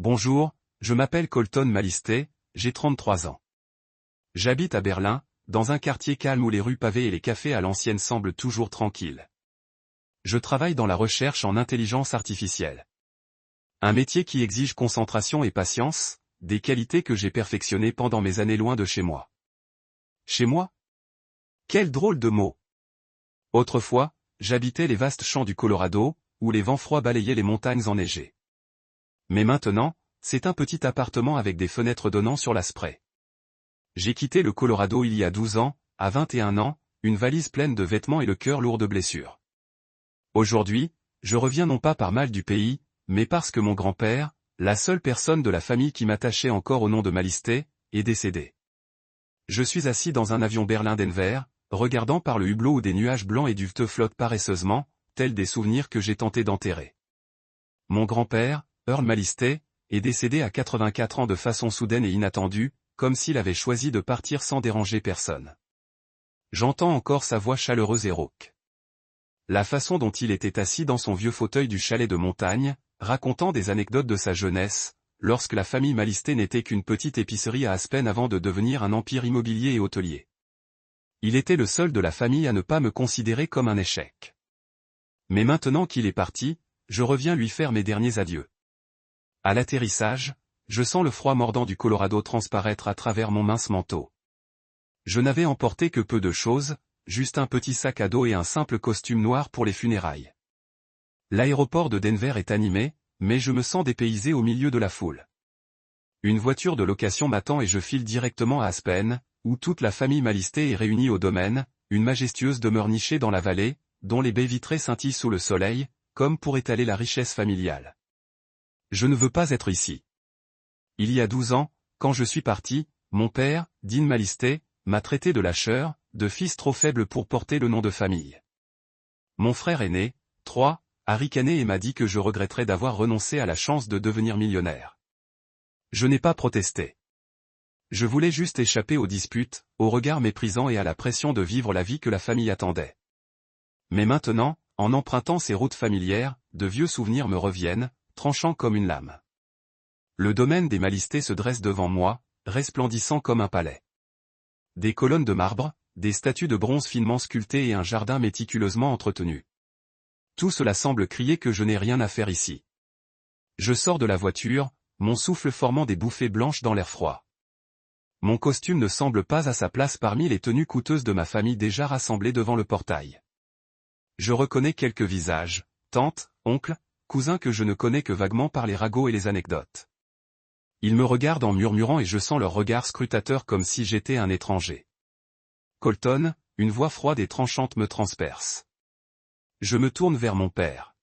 Bonjour, je m'appelle Colton Malisté, j'ai 33 ans. J'habite à Berlin, dans un quartier calme où les rues pavées et les cafés à l'ancienne semblent toujours tranquilles. Je travaille dans la recherche en intelligence artificielle. Un métier qui exige concentration et patience, des qualités que j'ai perfectionnées pendant mes années loin de chez moi. Chez moi? Quel drôle de mot! Autrefois, j'habitais les vastes champs du Colorado, où les vents froids balayaient les montagnes enneigées. Mais maintenant, c'est un petit appartement avec des fenêtres donnant sur la Spray. J'ai quitté le Colorado il y a 12 ans, à 21 ans, une valise pleine de vêtements et le cœur lourd de blessures. Aujourd'hui, je reviens non pas par mal du pays, mais parce que mon grand-père, la seule personne de la famille qui m'attachait encore au nom de Malisté, est décédé. Je suis assis dans un avion Berlin-Denver, regardant par le hublot où des nuages blancs et duveteux flottent paresseusement, tels des souvenirs que j'ai tenté d'enterrer. Mon grand-père, Earl Malisté, est décédé à 84 ans de façon soudaine et inattendue, comme s'il avait choisi de partir sans déranger personne. J'entends encore sa voix chaleureuse et rauque. La façon dont il était assis dans son vieux fauteuil du chalet de montagne, racontant des anecdotes de sa jeunesse, lorsque la famille Malisté n'était qu'une petite épicerie à Aspen avant de devenir un empire immobilier et hôtelier. Il était le seul de la famille à ne pas me considérer comme un échec. Mais maintenant qu'il est parti, je reviens lui faire mes derniers adieux. À l'atterrissage, je sens le froid mordant du Colorado transparaître à travers mon mince manteau. Je n'avais emporté que peu de choses, juste un petit sac à dos et un simple costume noir pour les funérailles. L'aéroport de Denver est animé, mais je me sens dépaysé au milieu de la foule. Une voiture de location m'attend et je file directement à Aspen, où toute la famille Malisté est réunie au domaine, une majestueuse demeure nichée dans la vallée, dont les baies vitrées scintillent sous le soleil, comme pour étaler la richesse familiale. Je ne veux pas être ici. Il y a 12 ans, quand je suis parti, mon père, Dean Malisté, m'a traité de lâcheur, de fils trop faible pour porter le nom de famille. Mon frère aîné, 3, a ricané et m'a dit que je regretterais d'avoir renoncé à la chance de devenir millionnaire. Je n'ai pas protesté. Je voulais juste échapper aux disputes, aux regards méprisants et à la pression de vivre la vie que la famille attendait. Mais maintenant, en empruntant ces routes familières, de vieux souvenirs me reviennent, tranchant comme une lame. Le domaine des Malisté se dresse devant moi, resplendissant comme un palais. Des colonnes de marbre, des statues de bronze finement sculptées et un jardin méticuleusement entretenu. Tout cela semble crier que je n'ai rien à faire ici. Je sors de la voiture, mon souffle formant des bouffées blanches dans l'air froid. Mon costume ne semble pas à sa place parmi les tenues coûteuses de ma famille déjà rassemblées devant le portail. Je reconnais quelques visages, tantes, oncles, cousins que je ne connais que vaguement par les ragots et les anecdotes. Ils me regardent en murmurant et je sens leur regard scrutateur comme si j'étais un étranger. Colton, une voix froide et tranchante me transperce. Je me tourne vers mon père.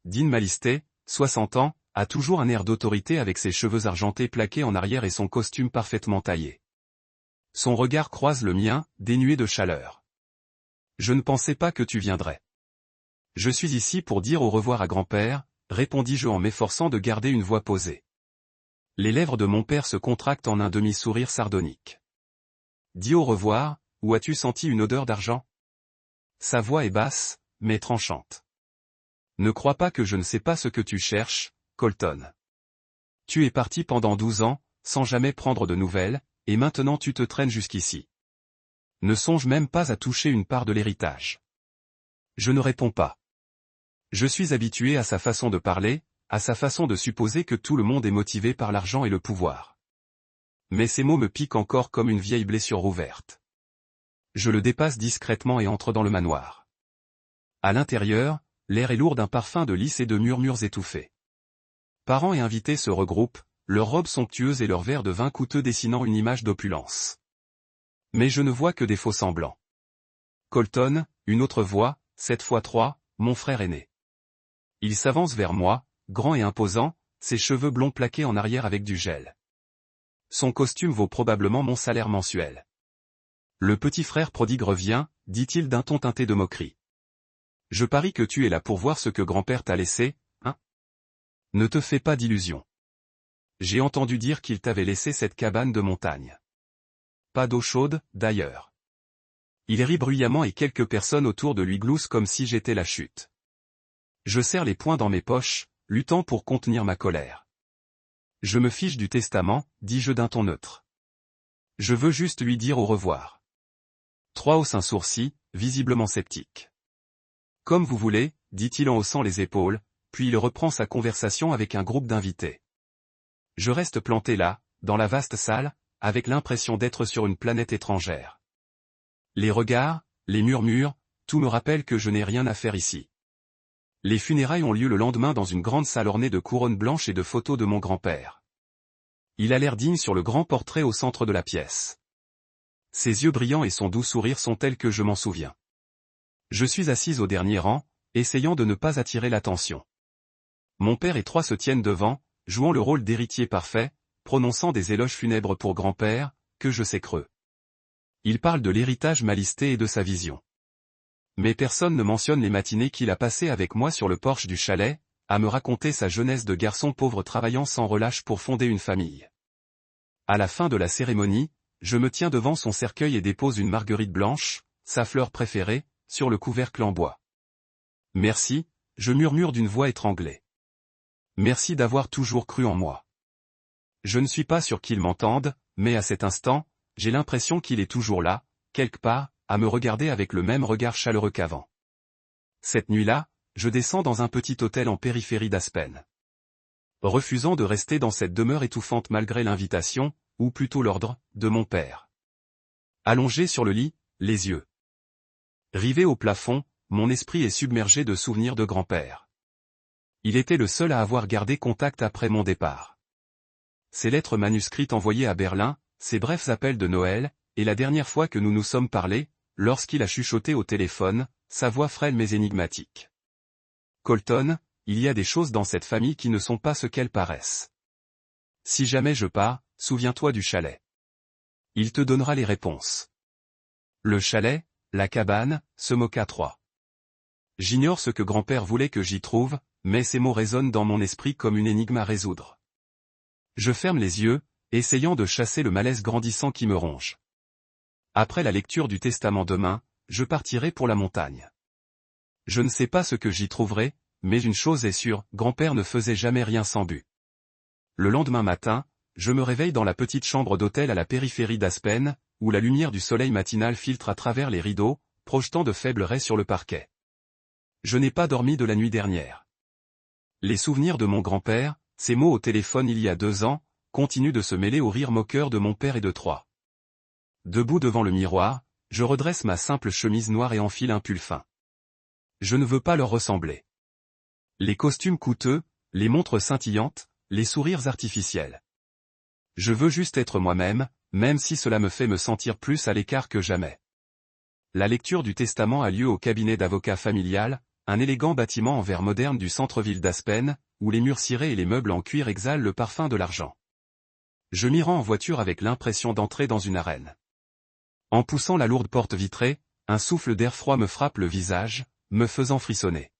Dean Malisté, 60 ans, a toujours un air d'autorité avec ses cheveux argentés plaqués en arrière et son costume parfaitement taillé. Son regard croise le mien, dénué de chaleur. Je ne pensais pas que tu viendrais. Je suis ici pour dire au revoir à grand-père, répondis-je en m'efforçant de garder une voix posée. Les lèvres de mon père se contractent en un demi-sourire sardonique. Dis au revoir, où as-tu senti une odeur d'argent? Sa voix est basse, mais tranchante. Ne crois pas que je ne sais pas ce que tu cherches, Colton. Tu es parti pendant 12 ans, sans jamais prendre de nouvelles, et maintenant tu te traînes jusqu'ici. Ne songe même pas à toucher une part de l'héritage. Je ne réponds pas. Je suis habitué à sa façon de parler, à sa façon de supposer que tout le monde est motivé par l'argent et le pouvoir. Mais ces mots me piquent encore comme une vieille blessure ouverte. Je le dépasse discrètement et entre dans le manoir. À l'intérieur, l'air est lourd d'un parfum de lys et de murmures étouffés. Parents et invités se regroupent, leurs robes somptueuses et leurs verres de vin coûteux dessinant une image d'opulence. Mais je ne vois que des faux semblants. Colton, une autre voix, cette fois 3, mon frère aîné. Il s'avance vers moi, grand et imposant, ses cheveux blonds plaqués en arrière avec du gel. Son costume vaut probablement mon salaire mensuel. Le petit frère prodigue revient, dit-il d'un ton teinté de moquerie. Je parie que tu es là pour voir ce que grand-père t'a laissé, hein? Ne te fais pas d'illusions. J'ai entendu dire qu'il t'avait laissé cette cabane de montagne. Pas d'eau chaude, d'ailleurs. Il rit bruyamment et quelques personnes autour de lui gloussent comme si j'étais la chute. Je serre les poings dans mes poches, luttant pour contenir ma colère. Je me fiche du testament, dis-je d'un ton neutre. Je veux juste lui dire au revoir. 3 hausse un sourcil, visiblement sceptique. Comme vous voulez, dit-il en haussant les épaules, puis il reprend sa conversation avec un groupe d'invités. Je reste planté là, dans la vaste salle, avec l'impression d'être sur une planète étrangère. Les regards, les murmures, tout me rappelle que je n'ai rien à faire ici. Les funérailles ont lieu le lendemain dans une grande salle ornée de couronnes blanches et de photos de mon grand-père. Il a l'air digne sur le grand portrait au centre de la pièce. Ses yeux brillants et son doux sourire sont tels que je m'en souviens. Je suis assise au dernier rang, essayant de ne pas attirer l'attention. Mon père et 3 se tiennent devant, jouant le rôle d'héritier parfait, prononçant des éloges funèbres pour grand-père, que je sais creux. Il parle de l'héritage Malisté et de sa vision. Mais personne ne mentionne les matinées qu'il a passées avec moi sur le porche du chalet, à me raconter sa jeunesse de garçon pauvre travaillant sans relâche pour fonder une famille. À la fin de la cérémonie, je me tiens devant son cercueil et dépose une marguerite blanche, sa fleur préférée, sur le couvercle en bois. Merci, je murmure d'une voix étranglée. Merci d'avoir toujours cru en moi. Je ne suis pas sûr qu'il m'entende, mais à cet instant, j'ai l'impression qu'il est toujours là, quelque part, à me regarder avec le même regard chaleureux qu'avant. Cette nuit-là, je descends dans un petit hôtel en périphérie d'Aspen. Refusant de rester dans cette demeure étouffante malgré l'invitation, ou plutôt l'ordre, de mon père. Allongé sur le lit, les yeux rivés au plafond, mon esprit est submergé de souvenirs de grand-père. Il était le seul à avoir gardé contact après mon départ. Ses lettres manuscrites envoyées à Berlin, ses brefs appels de Noël, et la dernière fois que nous nous sommes parlé, lorsqu'il a chuchoté au téléphone, sa voix frêle mais énigmatique. Colton, il y a des choses dans cette famille qui ne sont pas ce qu'elles paraissent. Si jamais je pars, souviens-toi du chalet. Il te donnera les réponses. Le chalet, la cabane, se moqua 3. J'ignore ce que grand-père voulait que j'y trouve, mais ces mots résonnent dans mon esprit comme une énigme à résoudre. Je ferme les yeux, essayant de chasser le malaise grandissant qui me ronge. Après la lecture du testament demain, je partirai pour la montagne. Je ne sais pas ce que j'y trouverai, mais une chose est sûre, grand-père ne faisait jamais rien sans but. Le lendemain matin, je me réveille dans la petite chambre d'hôtel à la périphérie d'Aspen, où la lumière du soleil matinal filtre à travers les rideaux, projetant de faibles raies sur le parquet. Je n'ai pas dormi de la nuit dernière. Les souvenirs de mon grand-père, ses mots au téléphone il y a 2 ans, continuent de se mêler au rire moqueur de mon père et de 3. Debout devant le miroir, je redresse ma simple chemise noire et enfile un pull fin. Je ne veux pas leur ressembler. Les costumes coûteux, les montres scintillantes, les sourires artificiels. Je veux juste être moi-même, même si cela me fait me sentir plus à l'écart que jamais. La lecture du testament a lieu au cabinet d'avocat familial, un élégant bâtiment en verre moderne du centre-ville d'Aspen, où les murs cirés et les meubles en cuir exhalent le parfum de l'argent. Je m'y rends en voiture avec l'impression d'entrer dans une arène. En poussant la lourde porte vitrée, un souffle d'air froid me frappe le visage, me faisant frissonner.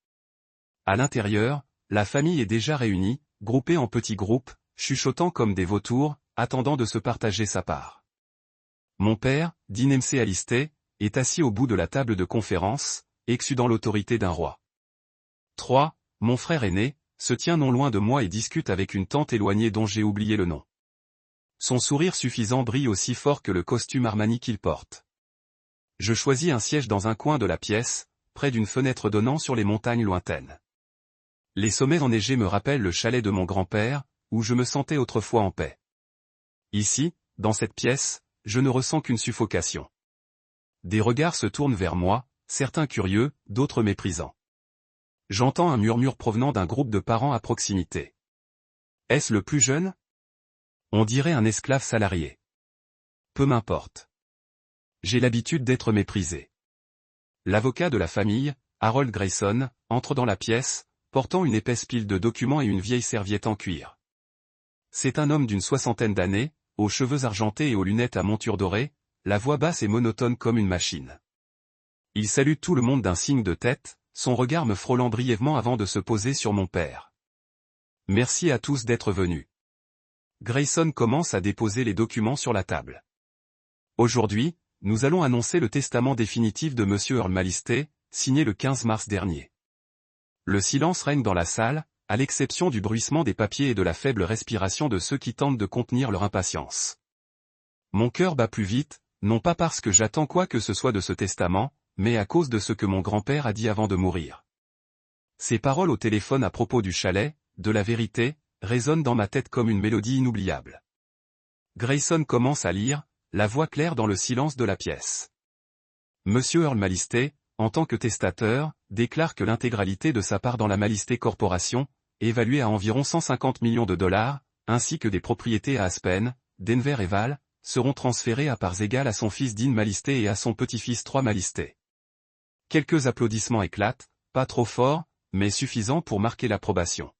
À l'intérieur, la famille est déjà réunie, groupée en petits groupes, chuchotant comme des vautours, attendant de se partager sa part. Mon père, Dinemsé Alisté, est assis au bout de la table de conférence, exudant l'autorité d'un roi. 3. Mon frère aîné, se tient non loin de moi et discute avec une tante éloignée dont j'ai oublié le nom. Son sourire suffisant brille aussi fort que le costume Armani qu'il porte. Je choisis un siège dans un coin de la pièce, près d'une fenêtre donnant sur les montagnes lointaines. Les sommets enneigés me rappellent le chalet de mon grand-père, où je me sentais autrefois en paix. Ici, dans cette pièce, je ne ressens qu'une suffocation. Des regards se tournent vers moi, certains curieux, d'autres méprisants. J'entends un murmure provenant d'un groupe de parents à proximité. Est-ce le plus jeune? On dirait un esclave salarié. Peu m'importe. J'ai l'habitude d'être méprisé. L'avocat de la famille, Harold Grayson, entre dans la pièce, portant une épaisse pile de documents et une vieille serviette en cuir. C'est un homme d'une 60aine d'années, aux cheveux argentés et aux lunettes à monture dorée, la voix basse et monotone comme une machine. Il salue tout le monde d'un signe de tête, son regard me frôlant brièvement avant de se poser sur mon père. Merci à tous d'être venus. Grayson commence à déposer les documents sur la table. Aujourd'hui, nous allons annoncer le testament définitif de Monsieur Earl Malisté, signé le 15 mars dernier. Le silence règne dans la salle, à l'exception du bruissement des papiers et de la faible respiration de ceux qui tentent de contenir leur impatience. Mon cœur bat plus vite, non pas parce que j'attends quoi que ce soit de ce testament, mais à cause de ce que mon grand-père a dit avant de mourir. Ces paroles au téléphone à propos du chalet, de la vérité, résonnent dans ma tête comme une mélodie inoubliable. Grayson commence à lire, la voix claire dans le silence de la pièce. Monsieur Earl Malisté, en tant que testateur, déclare que l'intégralité de sa part dans la Malisté Corporation, évaluée à environ 150 millions de dollars, ainsi que des propriétés à Aspen, Denver et Val, seront transférées à parts égales à son fils Dean Malisté et à son petit-fils Troy Malisté. Quelques applaudissements éclatent, pas trop forts, mais suffisants pour marquer l'approbation.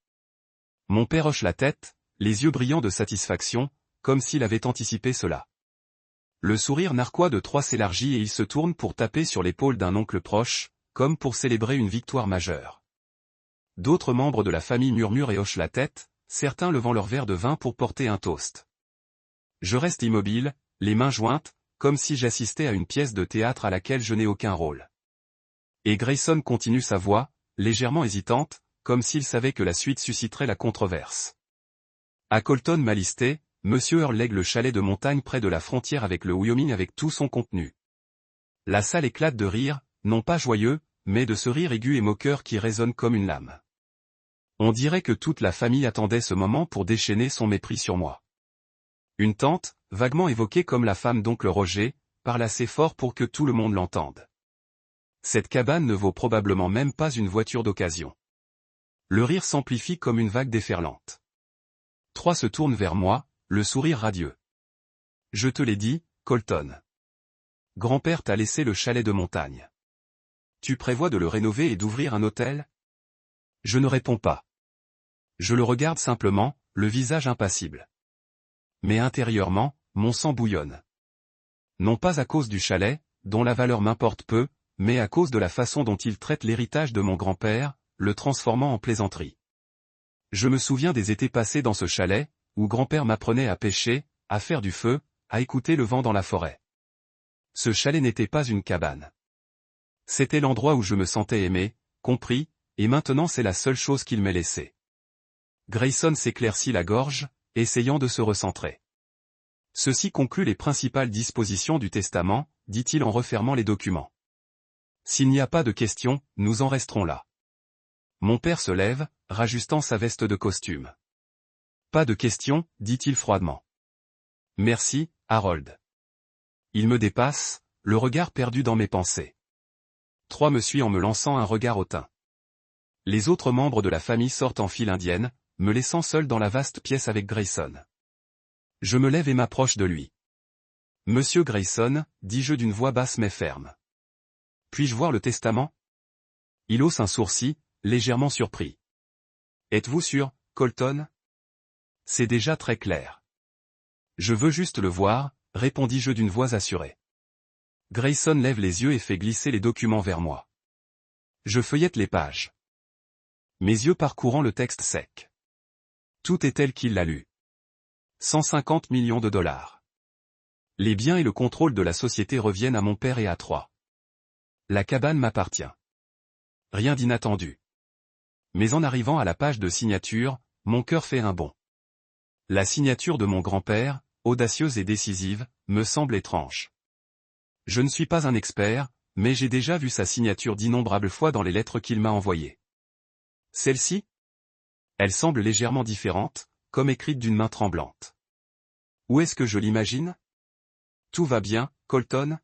Mon père hoche la tête, les yeux brillants de satisfaction, comme s'il avait anticipé cela. Le sourire narquois de Troy s'élargit et il se tourne pour taper sur l'épaule d'un oncle proche, comme pour célébrer une victoire majeure. D'autres membres de la famille murmurent et hochent la tête, certains levant leur verre de vin pour porter un toast. Je reste immobile, les mains jointes, comme si j'assistais à une pièce de théâtre à laquelle je n'ai aucun rôle. Et Grayson continue sa voix, légèrement hésitante, comme s'il savait que la suite susciterait la controverse. À Colton Malisté, Monsieur Earl lègue le chalet de montagne près de la frontière avec le Wyoming avec tout son contenu. La salle éclate de rire, non pas joyeux, mais de ce rire aigu et moqueur qui résonne comme une lame. On dirait que toute la famille attendait ce moment pour déchaîner son mépris sur moi. Une tante, vaguement évoquée comme la femme d'oncle Roger, parle assez fort pour que tout le monde l'entende. Cette cabane ne vaut probablement même pas une voiture d'occasion. Le rire s'amplifie comme une vague déferlante. Troy se tourne vers moi, le sourire radieux. Je te l'ai dit, Colton. Grand-père t'a laissé le chalet de montagne. Tu prévois de le rénover et d'ouvrir un hôtel? Je ne réponds pas. Je le regarde simplement, le visage impassible. Mais intérieurement, mon sang bouillonne. Non pas à cause du chalet, dont la valeur m'importe peu, mais à cause de la façon dont il traite l'héritage de mon grand-père, le transformant en plaisanterie. Je me souviens des étés passés dans ce chalet, où grand-père m'apprenait à pêcher, à faire du feu, à écouter le vent dans la forêt. Ce chalet n'était pas une cabane. C'était l'endroit où je me sentais aimé, compris, et maintenant c'est la seule chose qu'il m'ait laissée. Grayson s'éclaircit la gorge, essayant de se recentrer. Ceci conclut les principales dispositions du testament, dit-il en refermant les documents. S'il n'y a pas de questions, nous en resterons là. Mon père se lève, rajustant sa veste de costume. Pas de questions, dit-il froidement. Merci, Harold. Il me dépasse, le regard perdu dans mes pensées. Troy me suit en me lançant un regard hautain. Les autres membres de la famille sortent en file indienne, me laissant seul dans la vaste pièce avec Grayson. Je me lève et m'approche de lui. Monsieur Grayson, dis-je d'une voix basse mais ferme. Puis-je voir le testament? Il hausse un sourcil, légèrement surpris. Êtes-vous sûr, Colton? C'est déjà très clair. Je veux juste le voir, répondis-je d'une voix assurée. Grayson lève les yeux et fait glisser les documents vers moi. Je feuillette les pages. Mes yeux parcourant le texte sec. Tout est tel qu'il l'a lu. 150 millions de dollars. Les biens et le contrôle de la société reviennent à mon père et à Troy. La cabane m'appartient. Rien d'inattendu. Mais en arrivant à la page de signature, mon cœur fait un bond. La signature de mon grand-père, audacieuse et décisive, me semble étrange. Je ne suis pas un expert, mais j'ai déjà vu sa signature d'innombrables fois dans les lettres qu'il m'a envoyées. Celle-ci? Elle semble légèrement différente, comme écrite d'une main tremblante. Où est-ce que je l'imagine? Tout va bien, Colton?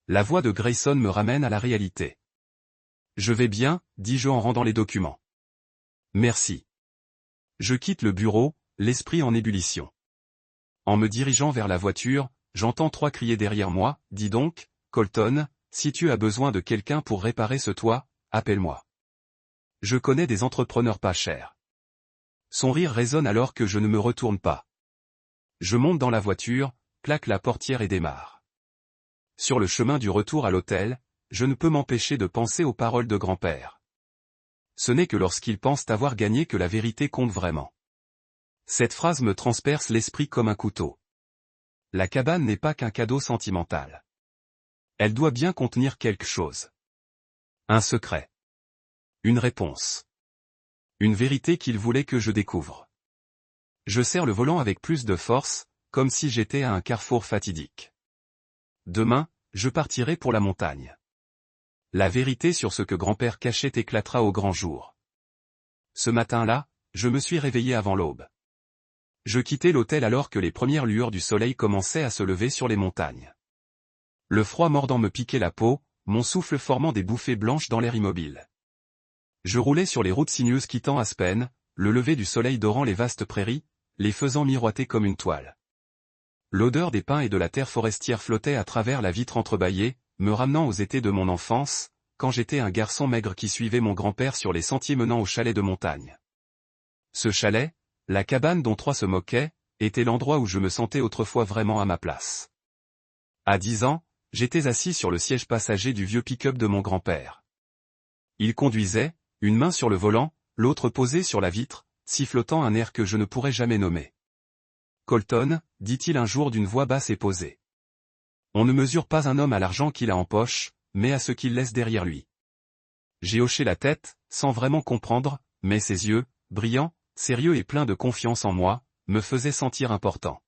La voix de Grayson me ramène à la réalité. Je vais bien, dis-je en rendant les documents. Merci. Je quitte le bureau, l'esprit en ébullition. En me dirigeant vers la voiture, j'entends Troy crier derrière moi, dis donc, Colton, si tu as besoin de quelqu'un pour réparer ce toit, appelle-moi. Je connais des entrepreneurs pas chers. Son rire résonne alors que je ne me retourne pas. Je monte dans la voiture, claque la portière et démarre. Sur le chemin du retour à l'hôtel, je ne peux m'empêcher de penser aux paroles de grand-père. Ce n'est que lorsqu'ils pensent avoir gagné que la vérité compte vraiment. Cette phrase me transperce l'esprit comme un couteau. La cabane n'est pas qu'un cadeau sentimental. Elle doit bien contenir quelque chose. Un secret. Une réponse. Une vérité qu'il voulait que je découvre. Je serre le volant avec plus de force, comme si j'étais à un carrefour fatidique. Demain, je partirai pour la montagne. La vérité sur ce que grand-père cachait éclatera au grand jour. Ce matin-là, je me suis réveillé avant l'aube. Je quittais l'hôtel alors que les premières lueurs du soleil commençaient à se lever sur les montagnes. Le froid mordant me piquait la peau, mon souffle formant des bouffées blanches dans l'air immobile. Je roulais sur les routes sinueuses quittant Aspen, le lever du soleil dorant les vastes prairies, les faisant miroiter comme une toile. L'odeur des pins et de la terre forestière flottait à travers la vitre entrebâillée, me ramenant aux étés de mon enfance, quand j'étais un garçon maigre qui suivait mon grand-père sur les sentiers menant au chalet de montagne. Ce chalet, la cabane dont trois se moquaient, était l'endroit où je me sentais autrefois vraiment à ma place. À 10 ans, j'étais assis sur le siège passager du vieux pick-up de mon grand-père. Il conduisait, une main sur le volant, l'autre posée sur la vitre, sifflotant un air que je ne pourrais jamais nommer. Colton, dit-il un jour d'une voix basse et posée. On ne mesure pas un homme à l'argent qu'il a en poche, mais à ce qu'il laisse derrière lui. J'ai hoché la tête, sans vraiment comprendre, mais ses yeux, brillants, sérieux et pleins de confiance en moi, me faisaient sentir important.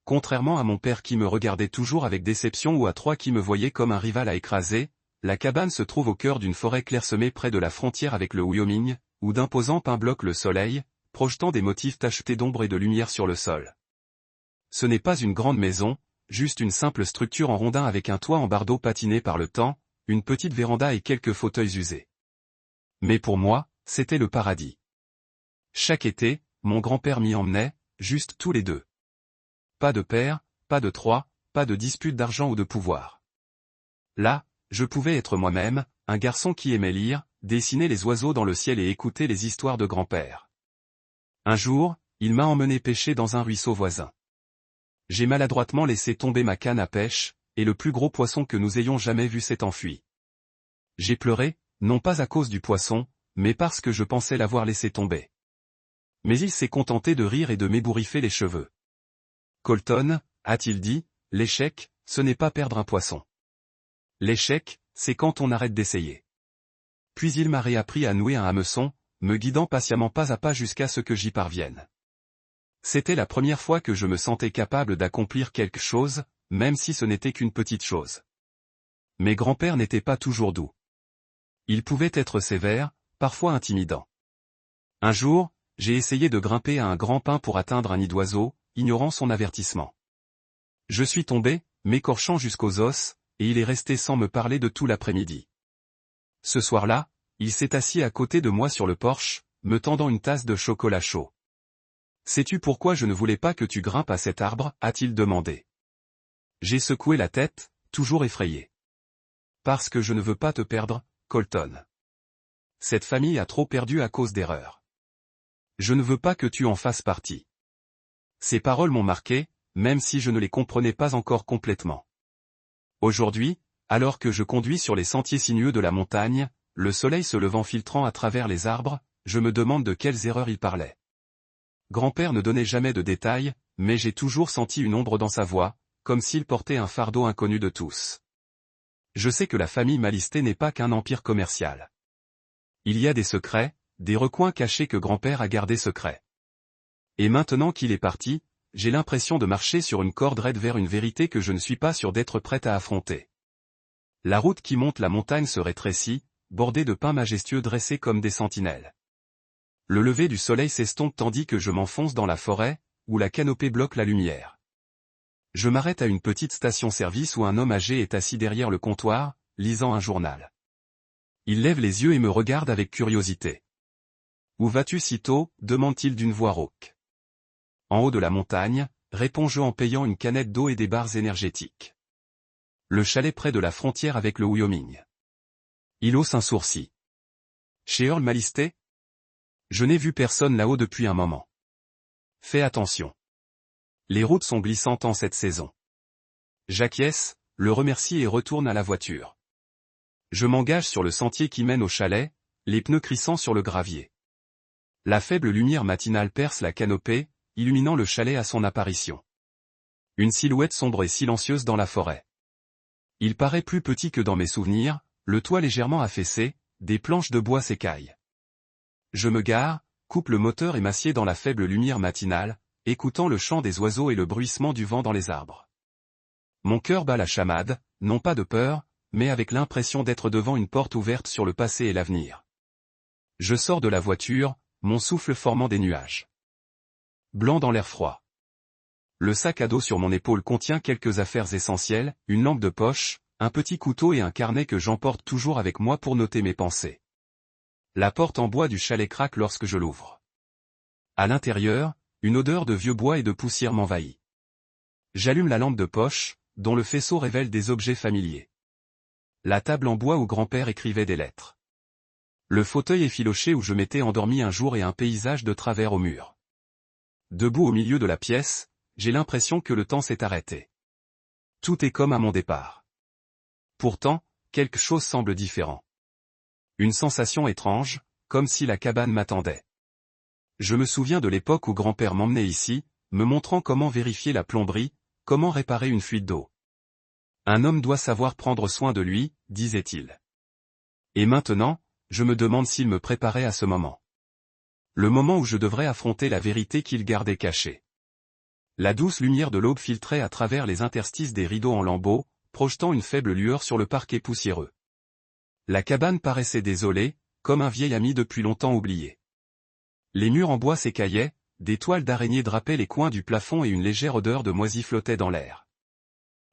Contrairement à mon père qui me regardait toujours avec déception ou à Troy qui me voyait comme un rival à écraser, la cabane se trouve au cœur d'une forêt clairsemée près de la frontière avec le Wyoming, où d'imposants pins bloquent le soleil, projetant des motifs tachetés d'ombre et de lumière sur le sol. Ce n'est pas une grande maison, juste une simple structure en rondin avec un toit en bardeau patiné par le temps, une petite véranda et quelques fauteuils usés. Mais pour moi, c'était le paradis. Chaque été, mon grand-père m'y emmenait, juste tous les deux. Pas de père, pas de Troy, pas de dispute d'argent ou de pouvoir. Là, je pouvais être moi-même, un garçon qui aimait lire, dessiner les oiseaux dans le ciel et écouter les histoires de grand-père. Un jour, il m'a emmené pêcher dans un ruisseau voisin. J'ai maladroitement laissé tomber ma canne à pêche, et le plus gros poisson que nous ayons jamais vu s'est enfui. J'ai pleuré, non pas à cause du poisson, mais parce que je pensais l'avoir laissé tomber. Mais il s'est contenté de rire et de m'ébouriffer les cheveux. Colton, a-t-il dit, l'échec, ce n'est pas perdre un poisson. L'échec, c'est quand on arrête d'essayer. Puis il m'a réappris à nouer un hameçon, me guidant patiemment pas à pas jusqu'à ce que j'y parvienne. C'était la première fois que je me sentais capable d'accomplir quelque chose, même si ce n'était qu'une petite chose. Mes grands-pères n'étaient pas toujours doux. Ils pouvaient être sévères, parfois intimidants. Un jour, j'ai essayé de grimper à un grand pin pour atteindre un nid d'oiseau, ignorant son avertissement. Je suis tombé, m'écorchant jusqu'aux os, et il est resté sans me parler de tout l'après-midi. Ce soir-là, il s'est assis à côté de moi sur le porche, me tendant une tasse de chocolat chaud. « Sais-tu pourquoi je ne voulais pas que tu grimpes à cet arbre ?» a-t-il demandé. J'ai secoué la tête, toujours effrayé. « Parce que je ne veux pas te perdre, Colton. Cette famille a trop perdu à cause d'erreurs. Je ne veux pas que tu en fasses partie. » Ces paroles m'ont marqué, même si je ne les comprenais pas encore complètement. Aujourd'hui, alors que je conduis sur les sentiers sinueux de la montagne, le soleil se levant filtrant à travers les arbres, je me demande de quelles erreurs il parlait. Grand-père ne donnait jamais de détails, mais j'ai toujours senti une ombre dans sa voix, comme s'il portait un fardeau inconnu de tous. Je sais que la famille Malisté n'est pas qu'un empire commercial. Il y a des secrets, des recoins cachés que grand-père a gardés secrets. Et maintenant qu'il est parti, j'ai l'impression de marcher sur une corde raide vers une vérité que je ne suis pas sûr d'être prête à affronter. La route qui monte la montagne se rétrécit, bordée de pins majestueux dressés comme des sentinelles. Le lever du soleil s'estompe tandis que je m'enfonce dans la forêt, où la canopée bloque la lumière. Je m'arrête à une petite station-service où un homme âgé est assis derrière le comptoir, lisant un journal. Il lève les yeux et me regarde avec curiosité. « Où vas-tu si tôt ?» demande-t-il d'une voix rauque. « En haut de la montagne », réponds-je en payant une canette d'eau et des barres énergétiques. Le chalet près de la frontière avec le Wyoming. Il hausse un sourcil. « Chez Earl Malisté ? Je n'ai vu personne là-haut depuis un moment. Fais attention. Les routes sont glissantes en cette saison. » J'acquiesce, le remercie et retourne à la voiture. Je m'engage sur le sentier qui mène au chalet, les pneus crissant sur le gravier. La faible lumière matinale perce la canopée, illuminant le chalet à son apparition. Une silhouette sombre et silencieuse dans la forêt. Il paraît plus petit que dans mes souvenirs, le toit légèrement affaissé, des planches de bois s'écaillent. Je me gare, coupe le moteur et m'assieds dans la faible lumière matinale, écoutant le chant des oiseaux et le bruissement du vent dans les arbres. Mon cœur bat la chamade, non pas de peur, mais avec l'impression d'être devant une porte ouverte sur le passé et l'avenir. Je sors de la voiture, mon souffle formant des nuages. Blanc dans l'air froid. Le sac à dos sur mon épaule contient quelques affaires essentielles, une lampe de poche, un petit couteau et un carnet que j'emporte toujours avec moi pour noter mes pensées. La porte en bois du chalet craque lorsque je l'ouvre. À l'intérieur, une odeur de vieux bois et de poussière m'envahit. J'allume la lampe de poche, dont le faisceau révèle des objets familiers. La table en bois où grand-père écrivait des lettres. Le fauteuil effiloché où je m'étais endormi un jour et un paysage de travers au mur. Debout au milieu de la pièce, j'ai l'impression que le temps s'est arrêté. Tout est comme à mon départ. Pourtant, quelque chose semble différent. Une sensation étrange, comme si la cabane m'attendait. Je me souviens de l'époque où grand-père m'emmenait ici, me montrant comment vérifier la plomberie, comment réparer une fuite d'eau. Un homme doit savoir prendre soin de lui, disait-il. Et maintenant, je me demande s'il me préparait à ce moment. Le moment où je devrais affronter la vérité qu'il gardait cachée. La douce lumière de l'aube filtrait à travers les interstices des rideaux en lambeaux, projetant une faible lueur sur le parquet poussiéreux. La cabane paraissait désolée, comme un vieil ami depuis longtemps oublié. Les murs en bois s'écaillaient, des toiles d'araignée drapaient les coins du plafond et une légère odeur de moisi flottait dans l'air.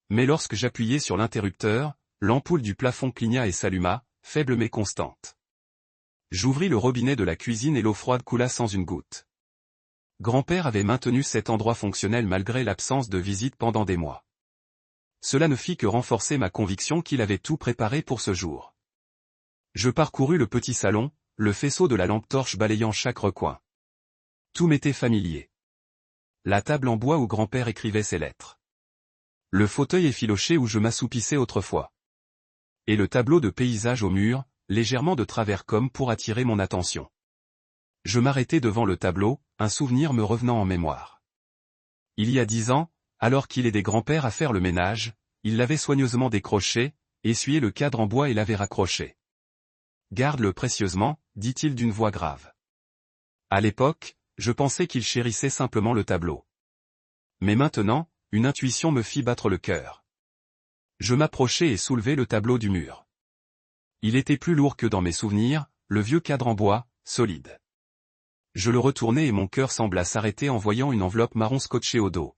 Mais lorsque j'appuyai sur l'interrupteur, l'ampoule du plafond cligna et s'alluma, faible mais constante. J'ouvris le robinet de la cuisine et l'eau froide coula sans une goutte. Grand-père avait maintenu cet endroit fonctionnel malgré l'absence de visite pendant des mois. Cela ne fit que renforcer ma conviction qu'il avait tout préparé pour ce jour. Je parcourus le petit salon, le faisceau de la lampe torche balayant chaque recoin. Tout m'était familier. La table en bois où grand-père écrivait ses lettres. Le fauteuil effiloché où je m'assoupissais autrefois. Et le tableau de paysage au mur, légèrement de travers comme pour attirer mon attention. Je m'arrêtai devant le tableau, un souvenir me revenant en mémoire. Il y a 10 ans, alors qu'il aidait grand-père à faire le ménage, il l'avait soigneusement décroché, essuyé le cadre en bois et l'avait raccroché. « Garde-le précieusement, dit-il d'une voix grave. À l'époque, je pensais qu'il chérissait simplement le tableau. Mais maintenant, une intuition me fit battre le cœur. Je m'approchai et soulevai le tableau du mur. Il était plus lourd que dans mes souvenirs, le vieux cadre en bois, solide. Je le retournai et mon cœur sembla s'arrêter en voyant une enveloppe marron scotchée au dos.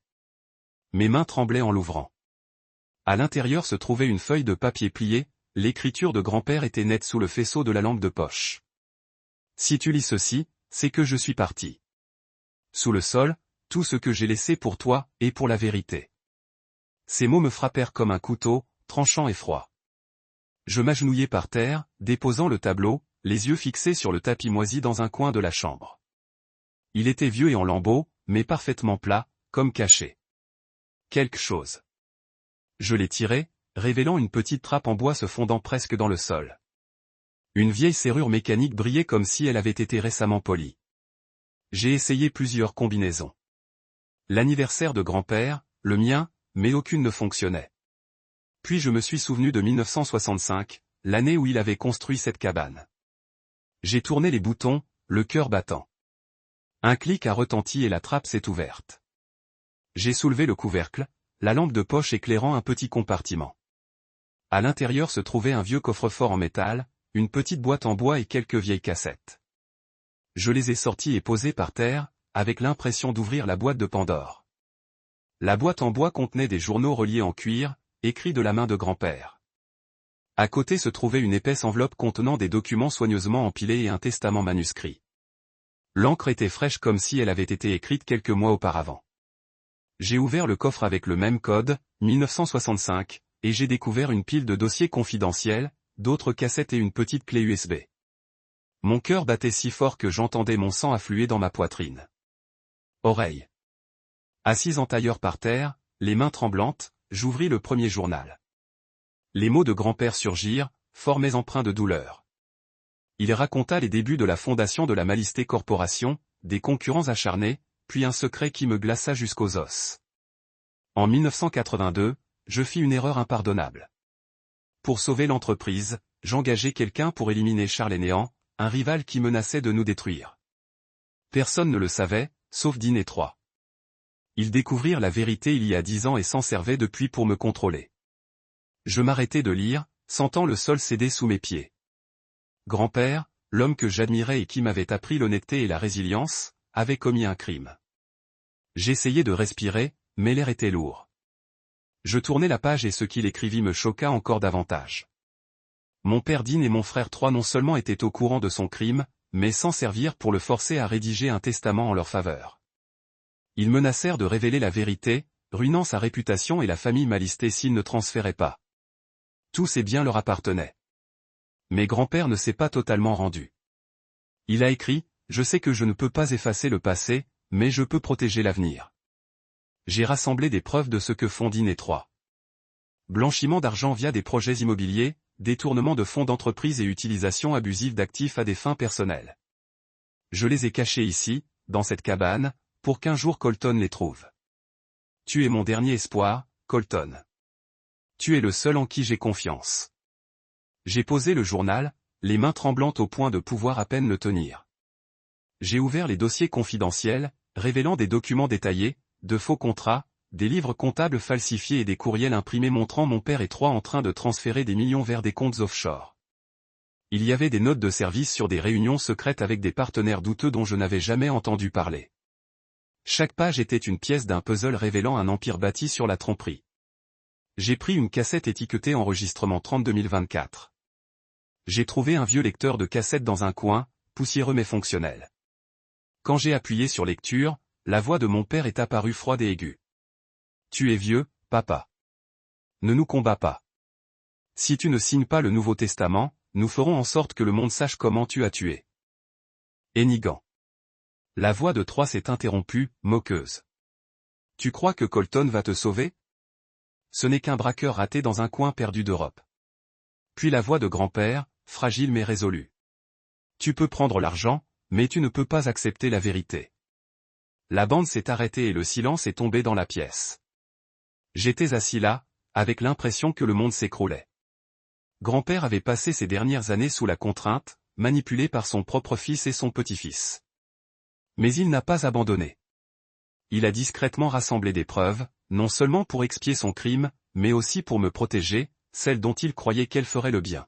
Mes mains tremblaient en l'ouvrant. À l'intérieur se trouvait une feuille de papier pliée, l'écriture de grand-père était nette sous le faisceau de la lampe de poche. Si tu lis ceci, c'est que je suis parti. Sous le sol, tout ce que j'ai laissé pour toi, et pour la vérité. Ces mots me frappèrent comme un couteau, tranchant et froid. Je m'agenouillai par terre, déposant le tableau, les yeux fixés sur le tapis moisi dans un coin de la chambre. Il était vieux et en lambeaux, mais parfaitement plat, comme caché. Quelque chose. Je l'ai tiré, révélant une petite trappe en bois se fondant presque dans le sol. Une vieille serrure mécanique brillait comme si elle avait été récemment polie. J'ai essayé plusieurs combinaisons. L'anniversaire de grand-père, le mien, mais aucune ne fonctionnait. Puis je me suis souvenu de 1965, l'année où il avait construit cette cabane. J'ai tourné les boutons, le cœur battant. Un clic a retenti et la trappe s'est ouverte. J'ai soulevé le couvercle, la lampe de poche éclairant un petit compartiment. À l'intérieur se trouvait un vieux coffre-fort en métal, une petite boîte en bois et quelques vieilles cassettes. Je les ai sorties et posées par terre, avec l'impression d'ouvrir la boîte de Pandore. La boîte en bois contenait des journaux reliés en cuir, écrits de la main de grand-père. À côté se trouvait une épaisse enveloppe contenant des documents soigneusement empilés et un testament manuscrit. L'encre était fraîche comme si elle avait été écrite quelques mois auparavant. J'ai ouvert le coffre avec le même code, 1965, et j'ai découvert une pile de dossiers confidentiels, d'autres cassettes et une petite clé USB. Mon cœur battait si fort que j'entendais mon sang affluer dans ma poitrine. Oreille. Assise en tailleur par terre, les mains tremblantes, j'ouvris le premier journal. Les mots de grand-père surgirent, formés empreints de douleur. Il raconta les débuts de la fondation de la Malisté Corporation, des concurrents acharnés, puis un secret qui me glaça jusqu'aux os. En 1982, je fis une erreur impardonnable. Pour sauver l'entreprise, j'engageai quelqu'un pour éliminer Charles Hénéant, un rival qui menaçait de nous détruire. Personne ne le savait, sauf Dean et Troy. Ils découvrirent la vérité il y a 10 ans et s'en servaient depuis pour me contrôler. Je m'arrêtais de lire, sentant le sol céder sous mes pieds. Grand-père, l'homme que j'admirais et qui m'avait appris l'honnêteté et la résilience, avait commis un crime. J'essayais de respirer, mais l'air était lourd. Je tournai la page et ce qu'il écrivit me choqua encore davantage. Mon père Dean et mon frère Troy non seulement étaient au courant de son crime, mais s'en servirent pour le forcer à rédiger un testament en leur faveur. Ils menacèrent de révéler la vérité, ruinant sa réputation et la famille Malister s'ils ne transféraient pas. Tous ses biens leur appartenaient. Mais grand-père ne s'est pas totalement rendu. Il a écrit, « Je sais que je ne peux pas effacer le passé, mais je peux protéger l'avenir. » J'ai rassemblé des preuves de ce que font Dean et Troy. Blanchiment d'argent via des projets immobiliers, détournement de fonds d'entreprise et utilisation abusive d'actifs à des fins personnelles. Je les ai cachés ici, dans cette cabane, pour qu'un jour Colton les trouve. Tu es mon dernier espoir, Colton. Tu es le seul en qui j'ai confiance. J'ai posé le journal, les mains tremblantes au point de pouvoir à peine le tenir. J'ai ouvert les dossiers confidentiels, révélant des documents détaillés, de faux contrats, des livres comptables falsifiés et des courriels imprimés montrant mon père et Troy en train de transférer des millions vers des comptes offshore. Il y avait des notes de service sur des réunions secrètes avec des partenaires douteux dont je n'avais jamais entendu parler. Chaque page était une pièce d'un puzzle révélant un empire bâti sur la tromperie. J'ai pris une cassette étiquetée enregistrement 30-2024. J'ai trouvé un vieux lecteur de cassettes dans un coin, poussiéreux mais fonctionnel. Quand j'ai appuyé sur lecture, la voix de mon père est apparue froide et aiguë. Tu es vieux, papa. Ne nous combats pas. Si tu ne signes pas le Nouveau Testament, nous ferons en sorte que le monde sache comment tu as tué. Enigan. La voix de Troy s'est interrompue, moqueuse. Tu crois que Colton va te sauver? Ce n'est qu'un braqueur raté dans un coin perdu d'Europe. Puis la voix de grand-père, fragile mais résolue. Tu peux prendre l'argent, mais tu ne peux pas accepter la vérité. La bande s'est arrêtée et le silence est tombé dans la pièce. J'étais assis là, avec l'impression que le monde s'écroulait. Grand-père avait passé ses dernières années sous la contrainte, manipulé par son propre fils et son petit-fils. Mais il n'a pas abandonné. Il a discrètement rassemblé des preuves, non seulement pour expier son crime, mais aussi pour me protéger, celle dont il croyait qu'elle ferait le bien.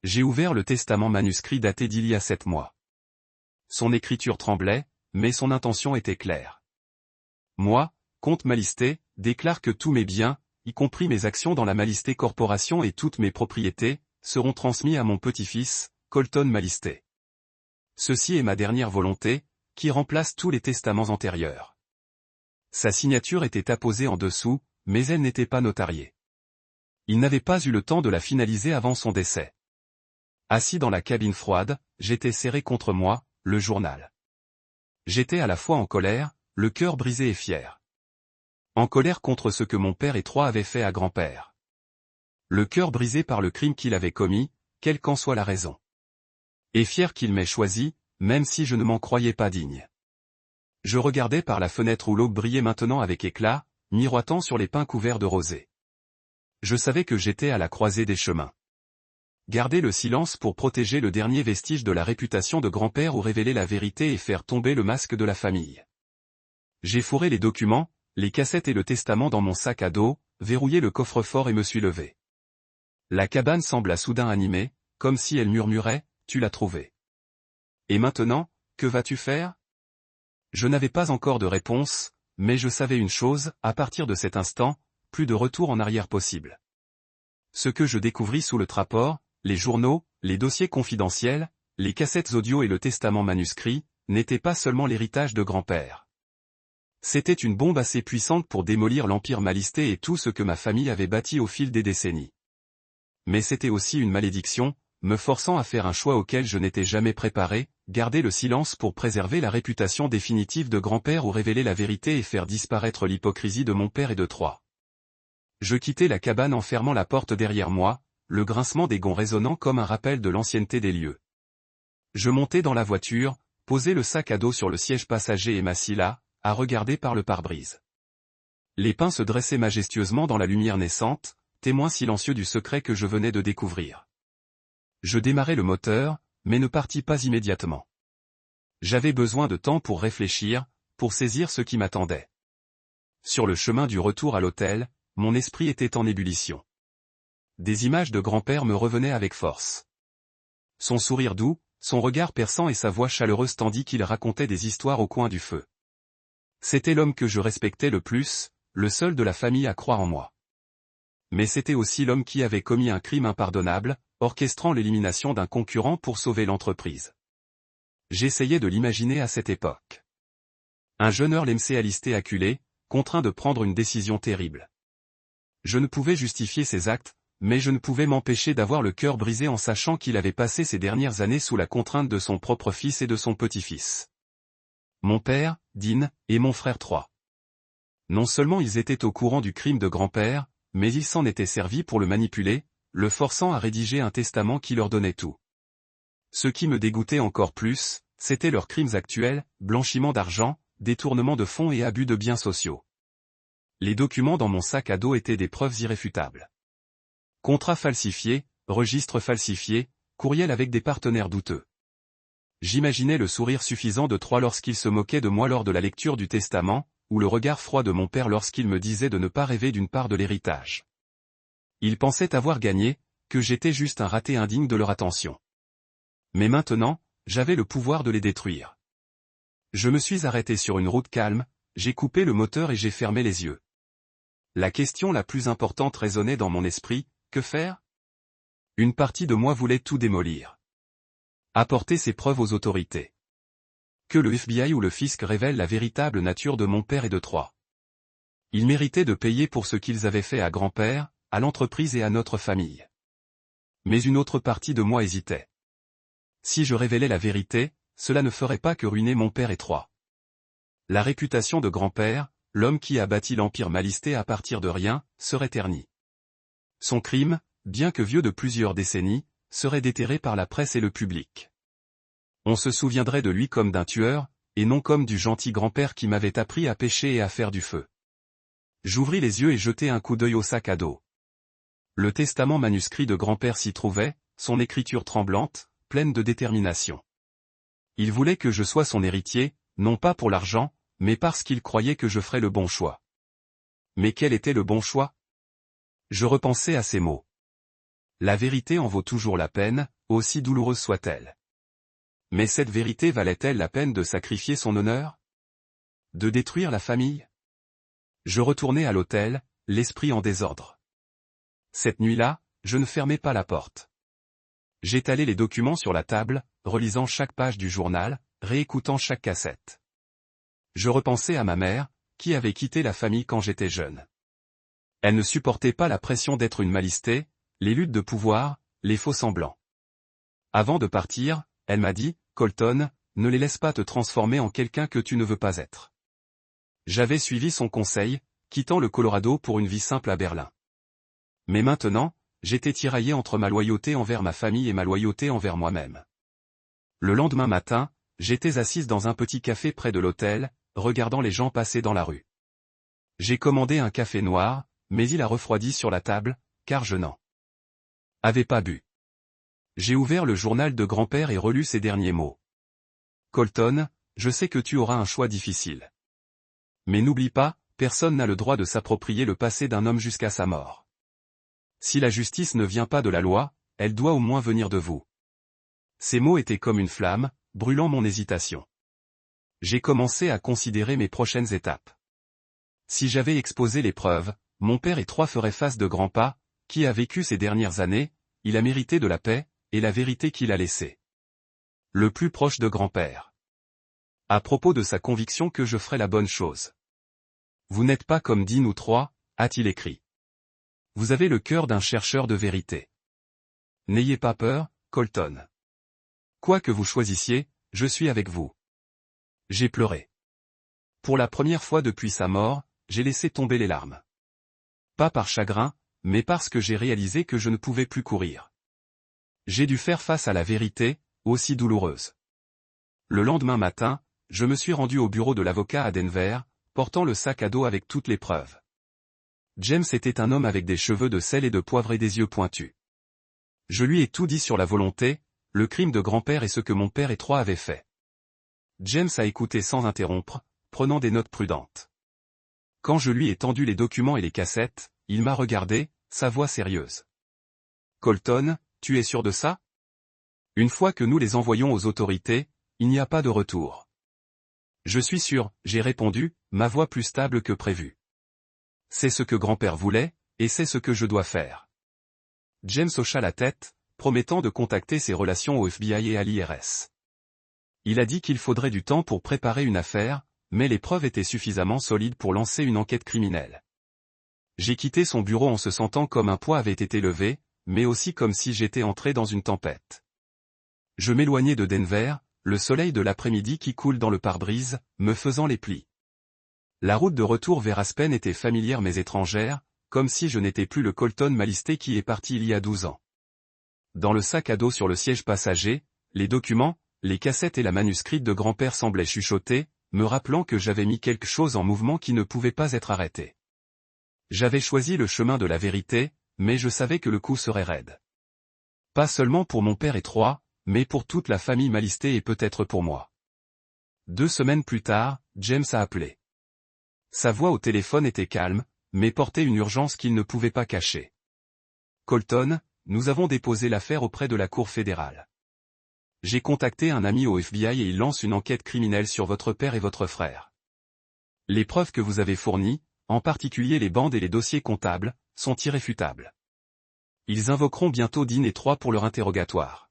J'ai ouvert le testament manuscrit daté d'il y a 7 mois. Son écriture tremblait, mais son intention était claire. Moi, comte Malister, déclare que tous mes biens, y compris mes actions dans la Malister Corporation et toutes mes propriétés, seront transmis à mon petit-fils, Colton Malister. Ceci est ma dernière volonté, qui remplace tous les testaments antérieurs. Sa signature était apposée en dessous, mais elle n'était pas notariée. Il n'avait pas eu le temps de la finaliser avant son décès. Assis dans la cabine froide, j'étais serré contre moi, le journal. J'étais à la fois en colère, le cœur brisé et fier. En colère contre ce que mon père et Troy avaient fait à grand-père. Le cœur brisé par le crime qu'il avait commis, quelle qu'en soit la raison. Et fier qu'il m'ait choisi, même si je ne m'en croyais pas digne. Je regardais par la fenêtre où l'aube brillait maintenant avec éclat, miroitant sur les pins couverts de rosée. Je savais que j'étais à la croisée des chemins. Garder le silence pour protéger le dernier vestige de la réputation de grand-père ou révéler la vérité et faire tomber le masque de la famille. J'ai fourré les documents, les cassettes et le testament dans mon sac à dos, verrouillé le coffre-fort et me suis levé. La cabane sembla soudain animée, comme si elle murmurait, « Tu l'as trouvé. » Et maintenant, que vas-tu faire? Je n'avais pas encore de réponse, mais je savais une chose, à partir de cet instant, plus de retour en arrière possible. Ce que je découvris sous le traport, les journaux, les dossiers confidentiels, les cassettes audio et le testament manuscrit, n'étaient pas seulement l'héritage de grand-père. C'était une bombe assez puissante pour démolir l'empire Malister et tout ce que ma famille avait bâti au fil des décennies. Mais c'était aussi une malédiction, me forçant à faire un choix auquel je n'étais jamais préparé, garder le silence pour préserver la réputation définitive de grand-père ou révéler la vérité et faire disparaître l'hypocrisie de mon père et de Troy. Je quittai la cabane en fermant la porte derrière moi, le grincement des gonds résonnant comme un rappel de l'ancienneté des lieux. Je montai dans la voiture, posai le sac à dos sur le siège passager et m'assis là, à regarder par le pare-brise. Les pins se dressaient majestueusement dans la lumière naissante, témoin silencieux du secret que je venais de découvrir. Je démarrai le moteur, mais ne partit pas immédiatement. J'avais besoin de temps pour réfléchir, pour saisir ce qui m'attendait. Sur le chemin du retour à l'hôtel, mon esprit était en ébullition. Des images de grand-père me revenaient avec force. Son sourire doux, son regard perçant et sa voix chaleureuse tandis qu'il racontait des histoires au coin du feu. C'était l'homme que je respectais le plus, le seul de la famille à croire en moi. Mais c'était aussi l'homme qui avait commis un crime impardonnable, orchestrant l'élimination d'un concurrent pour sauver l'entreprise. J'essayais de l'imaginer à cette époque. Un jeune Earl McAllister acculé, contraint de prendre une décision terrible. Je ne pouvais justifier ses actes, mais je ne pouvais m'empêcher d'avoir le cœur brisé en sachant qu'il avait passé ces dernières années sous la contrainte de son propre fils et de son petit-fils. Mon père, Dean, et mon frère 3. Non seulement ils étaient au courant du crime de grand-père, mais ils s'en étaient servis pour le manipuler, le forçant à rédiger un testament qui leur donnait tout. Ce qui me dégoûtait encore plus, c'étaient leurs crimes actuels, blanchiment d'argent, détournement de fonds et abus de biens sociaux. Les documents dans mon sac à dos étaient des preuves irréfutables. Contrats falsifiés, registres falsifiés, courriels avec des partenaires douteux. J'imaginais le sourire suffisant de 3 lorsqu'il se moquait de moi lors de la lecture du testament, ou le regard froid de mon père lorsqu'il me disait de ne pas rêver d'une part de l'héritage. Ils pensaient avoir gagné, que j'étais juste un raté indigne de leur attention. Mais maintenant, j'avais le pouvoir de les détruire. Je me suis arrêté sur une route calme, j'ai coupé le moteur et j'ai fermé les yeux. La question la plus importante résonnait dans mon esprit, que faire? Une partie de moi voulait tout démolir. Apporter ces preuves aux autorités. Que le FBI ou le fisc révèlent la véritable nature de mon père et de 3. Ils méritaient de payer pour ce qu'ils avaient fait à grand-père, à l'entreprise et à notre famille. Mais une autre partie de moi hésitait. Si je révélais la vérité, cela ne ferait pas que ruiner mon père et 3. La réputation de grand-père, l'homme qui a bâti l'empire Malisté à partir de rien, serait ternie. Son crime, bien que vieux de plusieurs décennies, serait déterré par la presse et le public. On se souviendrait de lui comme d'un tueur, et non comme du gentil grand-père qui m'avait appris à pêcher et à faire du feu. J'ouvris les yeux et jetai un coup d'œil au sac à dos. Le testament manuscrit de grand-père s'y trouvait, son écriture tremblante, pleine de détermination. Il voulait que je sois son héritier, non pas pour l'argent, mais parce qu'il croyait que je ferais le bon choix. Mais quel était le bon choix? Je repensais à ces mots. La vérité en vaut toujours la peine, aussi douloureuse soit-elle. Mais cette vérité valait-elle la peine de sacrifier son honneur? De détruire la famille? Je retournai à l'hôtel, l'esprit en désordre. Cette nuit-là, je ne fermai pas la porte. J'étalai les documents sur la table, relisant chaque page du journal, réécoutant chaque cassette. Je repensais à ma mère, qui avait quitté la famille quand j'étais jeune. Elle ne supportait pas la pression d'être une Malisté, les luttes de pouvoir, les faux-semblants. Avant de partir, elle m'a dit, « Colton, ne les laisse pas te transformer en quelqu'un que tu ne veux pas être. » J'avais suivi son conseil, quittant le Colorado pour une vie simple à Berlin. Mais maintenant, j'étais tiraillé entre ma loyauté envers ma famille et ma loyauté envers moi-même. Le lendemain matin, j'étais assise dans un petit café près de l'hôtel, regardant les gens passer dans la rue. J'ai commandé un café noir, mais il a refroidi sur la table, car je n'en avais pas bu. J'ai ouvert le journal de grand-père et relu ces derniers mots. Colton, je sais que tu auras un choix difficile. Mais n'oublie pas, personne n'a le droit de s'approprier le passé d'un homme jusqu'à sa mort. Si la justice ne vient pas de la loi, elle doit au moins venir de vous. Ces mots étaient comme une flamme, brûlant mon hésitation. J'ai commencé à considérer mes prochaines étapes. Si j'avais exposé les preuves, mon père et 3 feraient face de grand pas, qui a vécu ces dernières années, il a mérité de la paix, et la vérité qu'il a laissée. Le plus proche de grand-père. À propos de sa conviction que je ferais la bonne chose. Vous n'êtes pas comme Dean ou 3, a-t-il écrit. Vous avez le cœur d'un chercheur de vérité. N'ayez pas peur, Colton. Quoi que vous choisissiez, je suis avec vous. J'ai pleuré. Pour la première fois depuis sa mort, j'ai laissé tomber les larmes. Pas par chagrin, mais parce que j'ai réalisé que je ne pouvais plus courir. J'ai dû faire face à la vérité, aussi douloureuse. Le lendemain matin, je me suis rendu au bureau de l'avocat à Denver, portant le sac à dos avec toutes les preuves. James était un homme avec des cheveux de sel et de poivre et des yeux pointus. Je lui ai tout dit sur la volonté, le crime de grand-père et ce que mon père et Troy avaient fait. James a écouté sans interrompre, prenant des notes prudentes. Quand je lui ai tendu les documents et les cassettes, il m'a regardé, sa voix sérieuse. Colton, tu es sûr de ça? Une fois que nous les envoyons aux autorités, il n'y a pas de retour. Je suis sûr, j'ai répondu, ma voix plus stable que prévu. C'est ce que grand-père voulait, et c'est ce que je dois faire. James hocha la tête, promettant de contacter ses relations au FBI et à l'IRS. Il a dit qu'il faudrait du temps pour préparer une affaire, mais les preuves étaient suffisamment solides pour lancer une enquête criminelle. J'ai quitté son bureau en se sentant comme un poids avait été levé, mais aussi comme si j'étais entré dans une tempête. Je m'éloignais de Denver, le soleil de l'après-midi qui coule dans le pare-brise, me faisant les plis. La route de retour vers Aspen était familière mais étrangère, comme si je n'étais plus le Colton Malisté qui est parti il y a 12 ans. Dans le sac à dos sur le siège passager, les documents, les cassettes et la manuscrite de grand-père semblaient chuchoter, me rappelant que j'avais mis quelque chose en mouvement qui ne pouvait pas être arrêté. J'avais choisi le chemin de la vérité, mais je savais que le coup serait raide. Pas seulement pour mon père et Troy, mais pour toute la famille Malisté et peut-être pour moi. 2 semaines plus tard, James a appelé. Sa voix au téléphone était calme, mais portait une urgence qu'il ne pouvait pas cacher. Colton, nous avons déposé l'affaire auprès de la Cour fédérale. J'ai contacté un ami au FBI et il lance une enquête criminelle sur votre père et votre frère. Les preuves que vous avez fournies, en particulier les bandes et les dossiers comptables, sont irréfutables. Ils invoqueront bientôt Dean et Troy pour leur interrogatoire.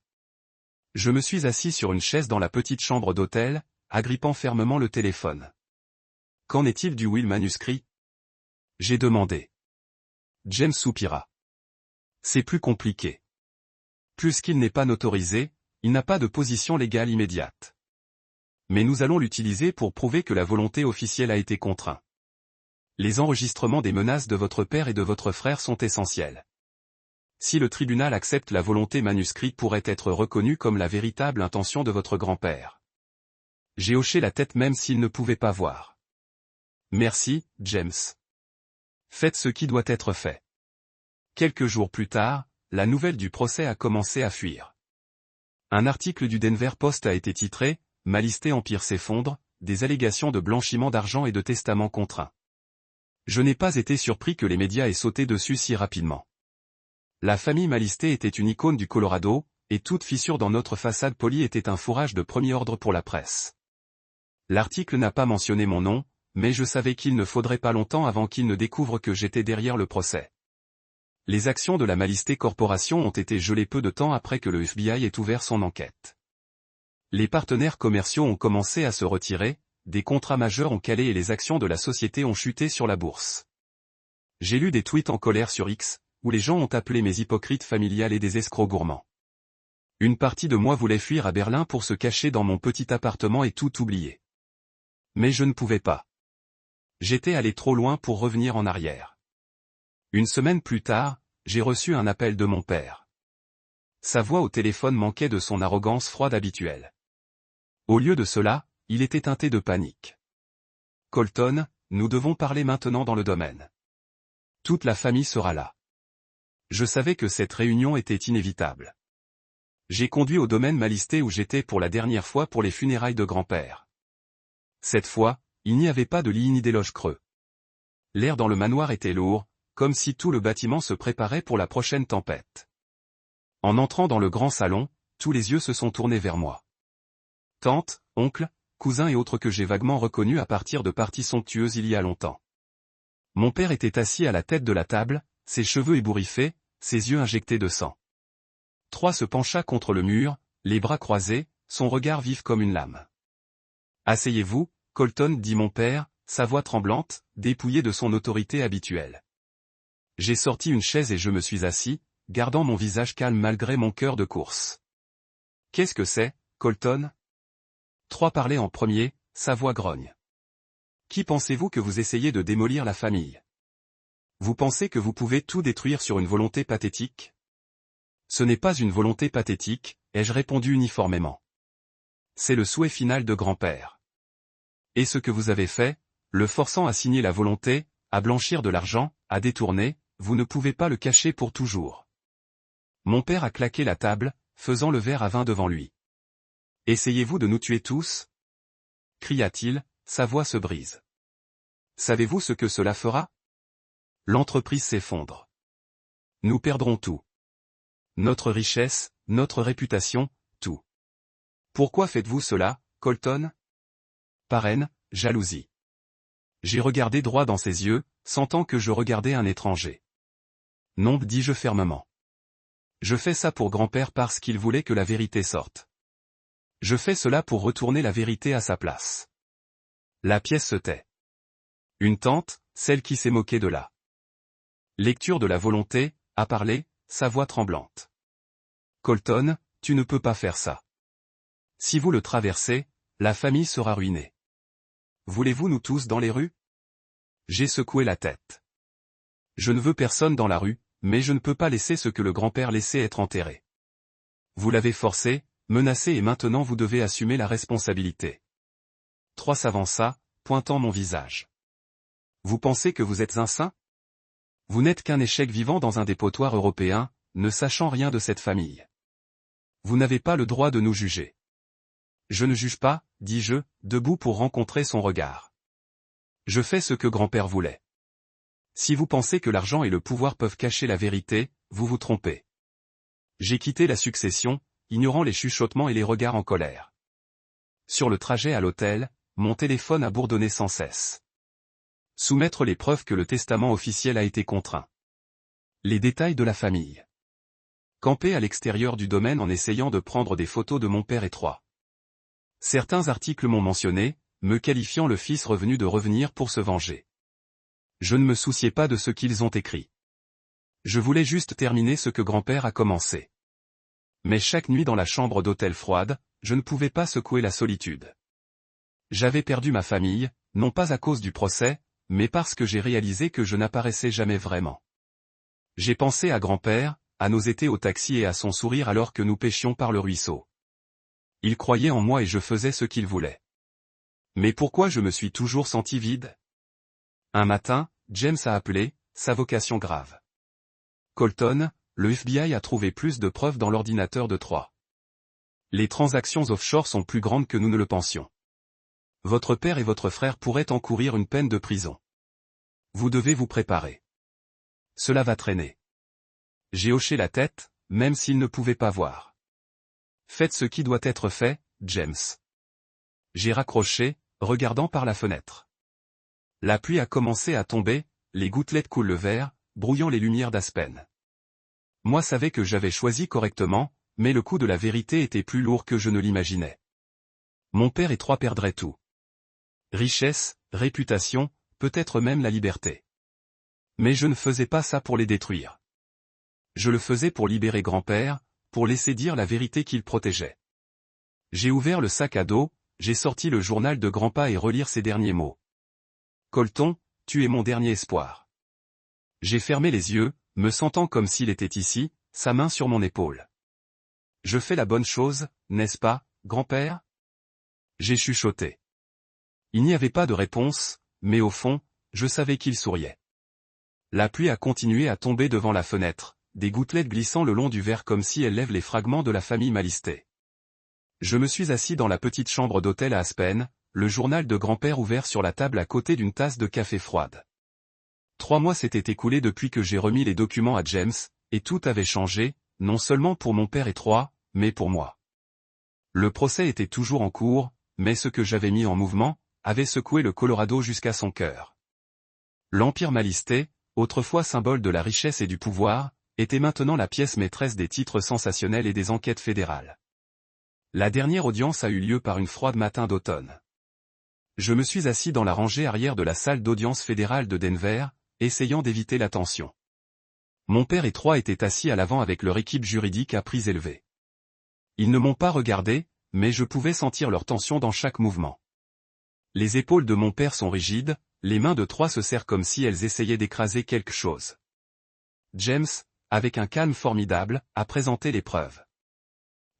Je me suis assis sur une chaise dans la petite chambre d'hôtel, agrippant fermement le téléphone. Qu'en est-il du will manuscrit? J'ai demandé. James soupira. C'est plus compliqué. Puisqu'il n'est pas notarisé, il n'a pas de position légale immédiate. Mais nous allons l'utiliser pour prouver que la volonté officielle a été contrainte. Les enregistrements des menaces de votre père et de votre frère sont essentiels. Si le tribunal accepte la volonté manuscrite pourrait être reconnue comme la véritable intention de votre grand-père. J'ai hoché la tête même s'il ne pouvait pas voir. Merci, James. Faites ce qui doit être fait. Quelques jours plus tard, la nouvelle du procès a commencé à fuir. Un article du Denver Post a été titré « Malisté Empire s'effondre, des allégations de blanchiment d'argent et de testament contraint ». Je n'ai pas été surpris que les médias aient sauté dessus si rapidement. La famille Malisté était une icône du Colorado, et toute fissure dans notre façade polie était un fourrage de premier ordre pour la presse. L'article n'a pas mentionné mon nom, mais je savais qu'il ne faudrait pas longtemps avant qu'ils ne découvrent que j'étais derrière le procès. Les actions de la Malisté Corporation ont été gelées peu de temps après que le FBI ait ouvert son enquête. Les partenaires commerciaux ont commencé à se retirer, des contrats majeurs ont calé et les actions de la société ont chuté sur la bourse. J'ai lu des tweets en colère sur X, où les gens ont appelé mes hypocrites familiales et des escrocs gourmands. Une partie de moi voulait fuir à Berlin pour se cacher dans mon petit appartement et tout oublier. Mais je ne pouvais pas. J'étais allé trop loin pour revenir en arrière. Une semaine plus tard, j'ai reçu un appel de mon père. Sa voix au téléphone manquait de son arrogance froide habituelle. Au lieu de cela, il était teinté de panique. Colton, nous devons parler maintenant dans le domaine. Toute la famille sera là. Je savais que cette réunion était inévitable. J'ai conduit au domaine Malisté où j'étais pour la dernière fois pour les funérailles de grand-père. Cette fois, il n'y avait pas de lit ni d'éloge creux. L'air dans le manoir était lourd, comme si tout le bâtiment se préparait pour la prochaine tempête. En entrant dans le grand salon, tous les yeux se sont tournés vers moi. Tante, oncle, cousins et autres que j'ai vaguement reconnus à partir de parties somptueuses il y a longtemps. Mon père était assis à la tête de la table, ses cheveux ébouriffés, ses yeux injectés de sang. Troy se pencha contre le mur, les bras croisés, son regard vif comme une lame. « Asseyez-vous, Colton, dit mon père, sa voix tremblante, dépouillée de son autorité habituelle. J'ai sorti une chaise et je me suis assis, gardant mon visage calme malgré mon cœur de course. « Qu'est-ce que c'est, Colton ?» Troy parlait en premier, sa voix grogne. « Qui pensez-vous que vous essayez de démolir la famille? Vous pensez que vous pouvez tout détruire sur une volonté pathétique? Ce n'est pas une volonté pathétique, ai-je répondu uniformément. C'est le souhait final de grand-père. Et ce que vous avez fait, le forçant à signer la volonté, à blanchir de l'argent, à détourner, vous ne pouvez pas le cacher pour toujours. Mon père a claqué la table, faisant le verre à vin devant lui. « Essayez-vous de nous tuer tous » cria-t-il, sa voix se brise. « Savez-vous ce que cela fera ? L'entreprise s'effondre. Nous perdrons tout. Notre richesse, notre réputation, tout. Pourquoi faites-vous cela, Colton ? » Par haine, jalousie. J'ai regardé droit dans ses yeux, sentant que je regardais un étranger. Non, dis-je fermement. Je fais ça pour grand-père parce qu'il voulait que la vérité sorte. Je fais cela pour retourner la vérité à sa place. La pièce se tait. Une tante, celle qui s'est moquée de la lecture de la volonté, a parlé, sa voix tremblante. Colton, tu ne peux pas faire ça. Si vous le traversez, la famille sera ruinée. Voulez-vous nous tous dans les rues ? J'ai secoué la tête. Je ne veux personne dans la rue, mais je ne peux pas laisser ce que le grand-père laissait être enterré. Vous l'avez forcé, menacé et maintenant vous devez assumer la responsabilité. 3 s'avança, pointant mon visage. Vous pensez que vous êtes un saint ? Vous n'êtes qu'un échec vivant dans un dépotoir européen, ne sachant rien de cette famille. Vous n'avez pas le droit de nous juger. Je ne juge pas, dis-je, debout pour rencontrer son regard. Je fais ce que grand-père voulait. Si vous pensez que l'argent et le pouvoir peuvent cacher la vérité, vous vous trompez. J'ai quitté la succession, ignorant les chuchotements et les regards en colère. Sur le trajet à l'hôtel, mon téléphone a bourdonné sans cesse. Soumettre les preuves que le testament officiel a été contraint. Les détails de la famille. Camper à l'extérieur du domaine en essayant de prendre des photos de mon père et 3. Certains articles m'ont mentionné, me qualifiant le fils revenu de revenir pour se venger. Je ne me souciais pas de ce qu'ils ont écrit. Je voulais juste terminer ce que grand-père a commencé. Mais chaque nuit dans la chambre d'hôtel froide, je ne pouvais pas secouer la solitude. J'avais perdu ma famille, non pas à cause du procès, mais parce que j'ai réalisé que je n'apparaissais jamais vraiment. J'ai pensé à grand-père, à nos étés au taxi et à son sourire alors que nous pêchions par le ruisseau. Il croyait en moi et je faisais ce qu'il voulait. Mais pourquoi je me suis toujours senti vide ? Un matin, James a appelé, sa vocation grave. Colton, le FBI a trouvé plus de preuves dans l'ordinateur de 3. Les transactions offshore sont plus grandes que nous ne le pensions. Votre père et votre frère pourraient encourir une peine de prison. Vous devez vous préparer. Cela va traîner. J'ai hoché la tête, même s'il ne pouvait pas voir. Faites ce qui doit être fait, James. J'ai raccroché, regardant par la fenêtre. La pluie a commencé à tomber, les gouttelettes coulent le verre, brouillant les lumières d'Aspen. Moi savais que j'avais choisi correctement, mais le coup de la vérité était plus lourd que je ne l'imaginais. Mon père et 3 perdraient tout. Richesse, réputation, peut-être même la liberté. Mais je ne faisais pas ça pour les détruire. Je le faisais pour libérer grand-père, pour laisser dire la vérité qu'il protégeait. J'ai ouvert le sac à dos, j'ai sorti le journal de grand-pa et relire ses derniers mots. Colton, tu es mon dernier espoir. J'ai fermé les yeux, me sentant comme s'il était ici, sa main sur mon épaule. Je fais la bonne chose, n'est-ce pas, grand-père ? J'ai chuchoté. Il n'y avait pas de réponse, mais au fond, je savais qu'il souriait. La pluie a continué à tomber devant la fenêtre, des gouttelettes glissant le long du verre comme si elles lèvent les fragments de la famille Malistée. Je me suis assis dans la petite chambre d'hôtel à Aspen, le journal de grand-père ouvert sur la table à côté d'une tasse de café froide. 3 mois s'étaient écoulés depuis que j'ai remis les documents à James, et tout avait changé, non seulement pour mon père et 3, mais pour moi. Le procès était toujours en cours, mais ce que j'avais mis en mouvement, avait secoué le Colorado jusqu'à son cœur. L'Empire Malistée, autrefois symbole de la richesse et du pouvoir, était maintenant la pièce maîtresse des titres sensationnels et des enquêtes fédérales. La dernière audience a eu lieu par une froide matin d'automne. Je me suis assis dans la rangée arrière de la salle d'audience fédérale de Denver, essayant d'éviter la tension. Mon père et 3 étaient assis à l'avant avec leur équipe juridique à prix élevés. Ils ne m'ont pas regardé, mais je pouvais sentir leur tension dans chaque mouvement. Les épaules de mon père sont rigides, les mains de 3 se serrent comme si elles essayaient d'écraser quelque chose. James, avec un calme formidable, a présenté les preuves.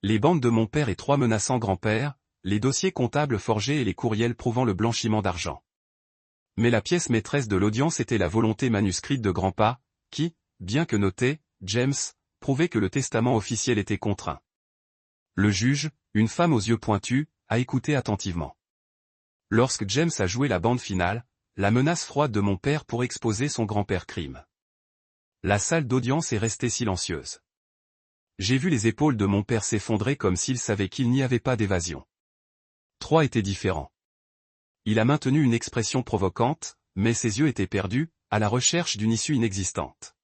Les bandes de mon père et 3 menaçant grand-père, les dossiers comptables forgés et les courriels prouvant le blanchiment d'argent. Mais la pièce maîtresse de l'audience était la volonté manuscrite de grand-pa, qui, bien que noté, James, prouvait que le testament officiel était contraint. Le juge, une femme aux yeux pointus, a écouté attentivement. Lorsque James a joué la bande finale, la menace froide de mon père pour exposer son grand-père crime. La salle d'audience est restée silencieuse. J'ai vu les épaules de mon père s'effondrer comme s'il savait qu'il n'y avait pas d'évasion. 3 étaient différents. Il a maintenu une expression provocante, mais ses yeux étaient perdus, à la recherche d'une issue inexistante.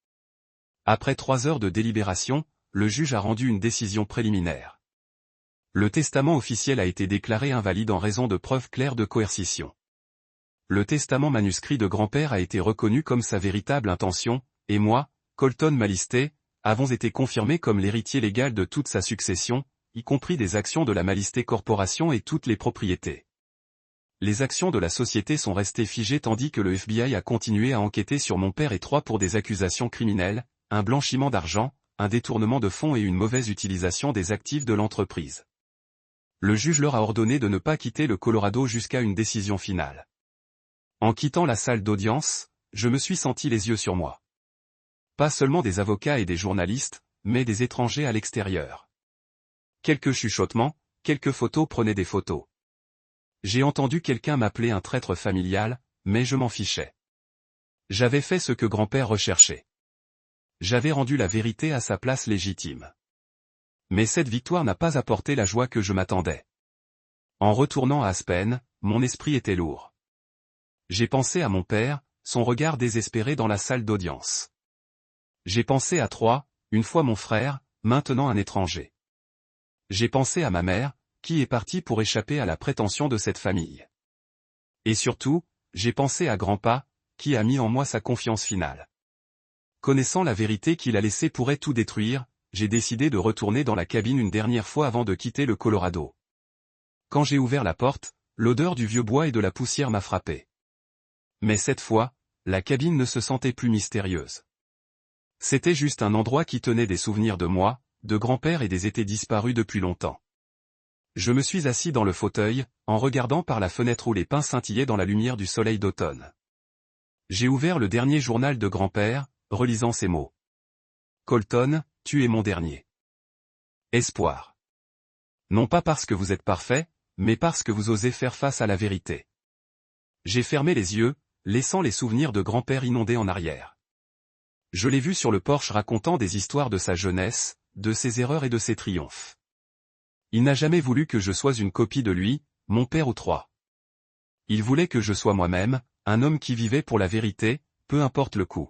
Après 3 heures de délibération, le juge a rendu une décision préliminaire. Le testament officiel a été déclaré invalide en raison de preuves claires de coercition. Le testament manuscrit de grand-père a été reconnu comme sa véritable intention, et moi, Colton Malisté, avons été confirmés comme l'héritier légal de toute sa succession, y compris des actions de la Malisté Corporation et toutes les propriétés. Les actions de la société sont restées figées tandis que le FBI a continué à enquêter sur mon père et 3 pour des accusations criminelles, un blanchiment d'argent, un détournement de fonds et une mauvaise utilisation des actifs de l'entreprise. Le juge leur a ordonné de ne pas quitter le Colorado jusqu'à une décision finale. En quittant la salle d'audience, je me suis senti les yeux sur moi. Pas seulement des avocats et des journalistes, mais des étrangers à l'extérieur. Quelques chuchotements, quelques photos prenaient des photos. J'ai entendu quelqu'un m'appeler un traître familial, mais je m'en fichais. J'avais fait ce que grand-père recherchait. J'avais rendu la vérité à sa place légitime. Mais cette victoire n'a pas apporté la joie que je m'attendais. En retournant à Aspen, mon esprit était lourd. J'ai pensé à mon père, son regard désespéré dans la salle d'audience. J'ai pensé à 3, une fois mon frère, maintenant un étranger. J'ai pensé à ma mère, qui est partie pour échapper à la prétention de cette famille. Et surtout, j'ai pensé à grand-pa, qui a mis en moi sa confiance finale. Connaissant la vérité qu'il a laissée pourrait tout détruire, j'ai décidé de retourner dans la cabine une dernière fois avant de quitter le Colorado. Quand j'ai ouvert la porte, l'odeur du vieux bois et de la poussière m'a frappé. Mais cette fois, la cabine ne se sentait plus mystérieuse. C'était juste un endroit qui tenait des souvenirs de moi, de grand-père et des étés disparus depuis longtemps. Je me suis assis dans le fauteuil, en regardant par la fenêtre où les pins scintillaient dans la lumière du soleil d'automne. J'ai ouvert le dernier journal de grand-père, relisant ces mots. Colton, tu es mon dernier espoir. Non pas parce que vous êtes parfait, mais parce que vous osez faire face à la vérité. J'ai fermé les yeux, laissant les souvenirs de grand-père inonder en arrière. Je l'ai vu sur le porche racontant des histoires de sa jeunesse, de ses erreurs et de ses triomphes. Il n'a jamais voulu que je sois une copie de lui, mon père ou 3. Il voulait que je sois moi-même, un homme qui vivait pour la vérité, peu importe le coût.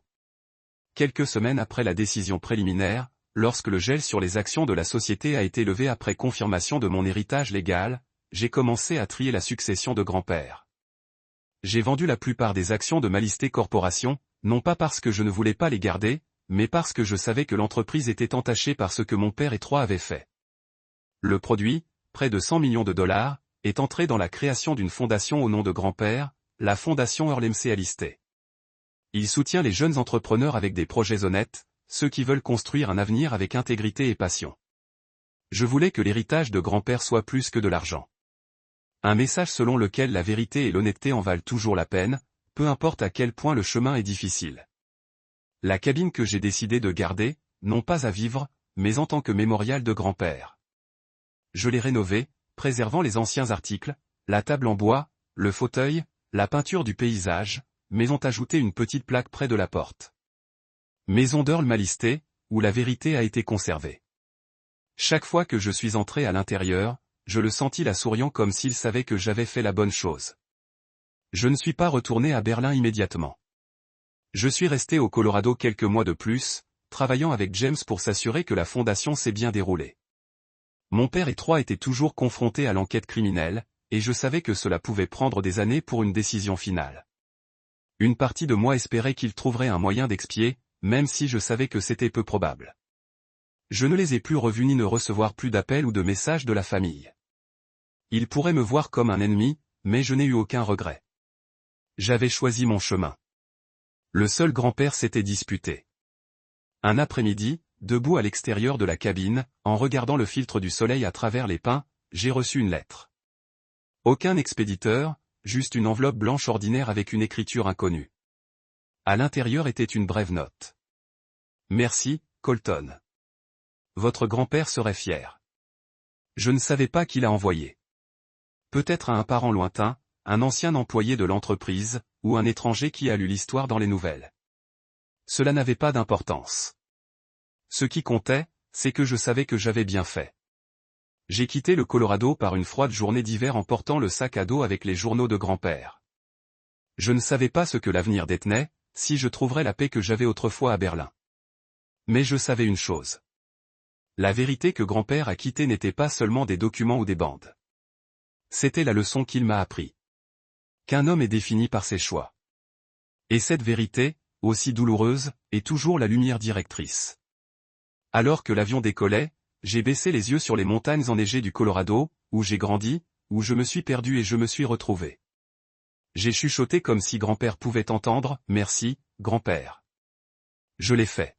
Quelques semaines après la décision préliminaire, lorsque le gel sur les actions de la société a été levé après confirmation de mon héritage légal, j'ai commencé à trier la succession de grand-père. J'ai vendu la plupart des actions de Malisté Corporation, non pas parce que je ne voulais pas les garder, mais parce que je savais que l'entreprise était entachée par ce que mon père et 3 avaient fait. Le produit, près de 100 millions de dollars, est entré dans la création d'une fondation au nom de grand-père, la fondation Earl MC Malisté. Il soutient les jeunes entrepreneurs avec des projets honnêtes, ceux qui veulent construire un avenir avec intégrité et passion. Je voulais que l'héritage de grand-père soit plus que de l'argent. Un message selon lequel la vérité et l'honnêteté en valent toujours la peine, peu importe à quel point le chemin est difficile. La cabine que j'ai décidé de garder, non pas à vivre, mais en tant que mémorial de grand-père. Je l'ai rénovée, préservant les anciens articles, la table en bois, le fauteuil, la peinture du paysage, mais ont ajouté une petite plaque près de la porte. Maison d'Earl Malisté, où la vérité a été conservée. Chaque fois que je suis entré à l'intérieur, je le sentis la souriant comme s'il savait que j'avais fait la bonne chose. Je ne suis pas retourné à Berlin immédiatement. Je suis resté au Colorado quelques mois de plus, travaillant avec James pour s'assurer que la fondation s'est bien déroulée. Mon père et 3 étaient toujours confrontés à l'enquête criminelle, et je savais que cela pouvait prendre des années pour une décision finale. Une partie de moi espérait qu'ils trouveraient un moyen d'expier, même si je savais que c'était peu probable. Je ne les ai plus revus ni ne recevoir plus d'appels ou de messages de la famille. Ils pourraient me voir comme un ennemi, mais je n'ai eu aucun regret. J'avais choisi mon chemin. Le seul grand-père s'était disputé. Un après-midi, debout à l'extérieur de la cabine, en regardant le filtre du soleil à travers les pins, j'ai reçu une lettre. Aucun expéditeur, juste une enveloppe blanche ordinaire avec une écriture inconnue. À l'intérieur était une brève note. Merci, Colton. Votre grand-père serait fier. Je ne savais pas qui l'a envoyé. Peut-être à un parent lointain, un ancien employé de l'entreprise, ou un étranger qui a lu l'histoire dans les nouvelles. Cela n'avait pas d'importance. Ce qui comptait, c'est que je savais que j'avais bien fait. J'ai quitté le Colorado par une froide journée d'hiver en portant le sac à dos avec les journaux de grand-père. Je ne savais pas ce que l'avenir détenait, si je trouverais la paix que j'avais autrefois à Berlin. Mais je savais une chose. La vérité que grand-père a quittée n'était pas seulement des documents ou des bandes. C'était la leçon qu'il m'a appris. Qu'un homme est défini par ses choix. Et cette vérité, aussi douloureuse, est toujours la lumière directrice. Alors que l'avion décollait, j'ai baissé les yeux sur les montagnes enneigées du Colorado, où j'ai grandi, où je me suis perdu et je me suis retrouvé. J'ai chuchoté comme si grand-père pouvait entendre, « Merci, grand-père ». Je l'ai fait.